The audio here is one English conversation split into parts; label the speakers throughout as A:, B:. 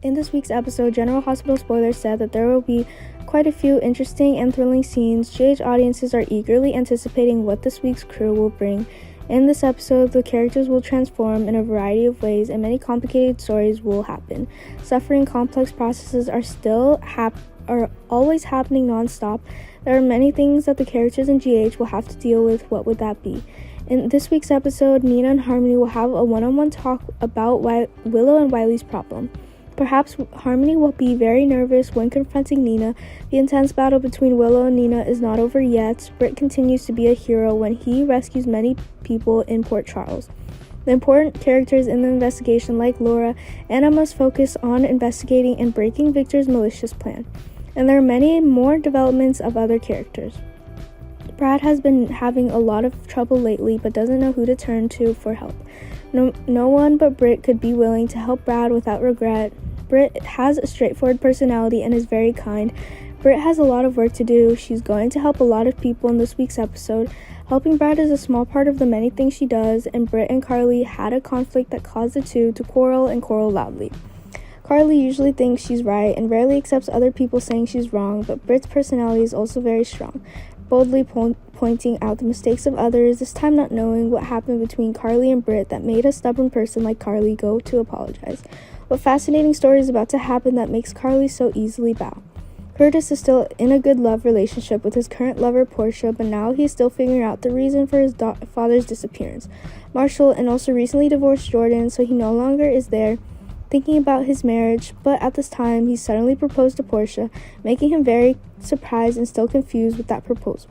A: In this week's episode, General Hospital spoilers said that there will be quite a few interesting and thrilling scenes. GH audiences are eagerly anticipating what this week's crew will bring. In this episode, the characters will transform in a variety of ways and many complicated stories will happen. Suffering complex processes are always happening non-stop. There are many things that the characters in GH will have to deal with. What would that be? In this week's episode, Nina and Harmony will have a one-on-one talk about Willow and Wiley's problem. Perhaps Harmony will be very nervous when confronting Nina. The intense battle between Willow and Nina is not over yet. Britt continues to be a hero when he rescues many people in Port Charles. The important characters in the investigation, like Laura, Anna must focus on investigating and breaking Victor's malicious plan. And there are many more developments of other characters. Brad has been having a lot of trouble lately but doesn't know who to turn to for help. No one but Britt could be willing to help Brad without regret. Britt has a straightforward personality and is very kind. Britt has a lot of work to do. She's going to help a lot of people in this week's episode. Helping Brad is a small part of the many things she does, and Britt and Carly had a conflict that caused the two to quarrel and quarrel loudly. Carly usually thinks she's right and rarely accepts other people saying she's wrong, but Britt's personality is also very strong, boldly pointing out the mistakes of others, this time not knowing what happened between Carly and Britt that made a stubborn person like Carly go to apologize. What fascinating story is about to happen that makes Carly so easily bow? Curtis is still in a good love relationship with his current lover Portia, but now he's still figuring out the reason for his father's disappearance. Marshall and also recently divorced Jordan, so he no longer is there thinking about his marriage, but at this time he suddenly proposed to Portia, making him very surprised and still confused with that proposal.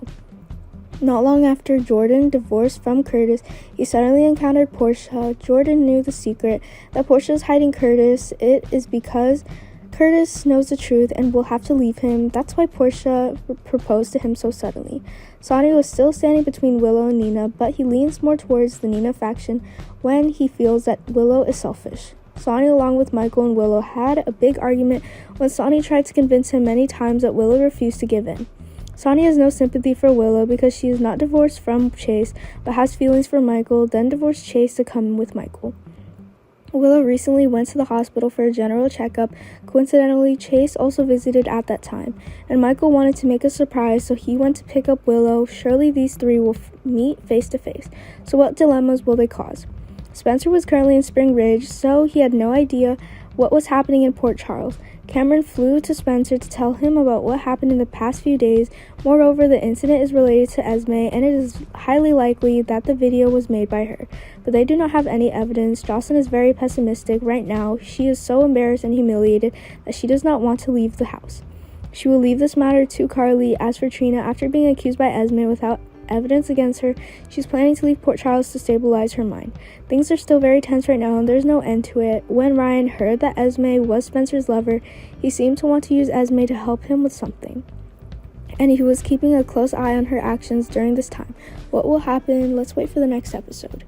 A: Not long after Jordan divorced from Curtis, he suddenly encountered Portia. Jordan knew the secret that Portia is hiding Curtis. It is because Curtis knows the truth and will have to leave him. That's why Portia proposed to him so suddenly. Sonny was still standing between Willow and Nina, but he leans more towards the Nina faction when he feels that Willow is selfish. Sonny, along with Michael and Willow, had a big argument when Sonny tried to convince him many times that Willow refused to give in. Sonny has no sympathy for Willow because she is not divorced from Chase, but has feelings for Michael, then divorced Chase to come with Michael. Willow recently went to the hospital for a general checkup. Coincidentally, Chase also visited at that time, and Michael wanted to make a surprise, so he went to pick up Willow. Surely these three will meet face to face. So what dilemmas will they cause? Spencer was currently in Spring Ridge, so he had no idea what was happening in Port Charles. Cameron flew to Spencer to tell him about what happened in the past few days. Moreover, the incident is related to Esme, and it is highly likely that the video was made by her. But they do not have any evidence. Jocelyn is very pessimistic right now. She is so embarrassed and humiliated that she does not want to leave the house. She will leave this matter to Carly. As for Trina, after being accused by Esme without evidence against her, she's planning to leave Port Charles to stabilize her mind. Things are still very tense right now and there's no end to it. When Ryan heard that Esme was Spencer's lover, he seemed to want to use Esme to help him with something, and he was keeping a close eye on her actions during this time. What will happen? Let's wait for the next episode.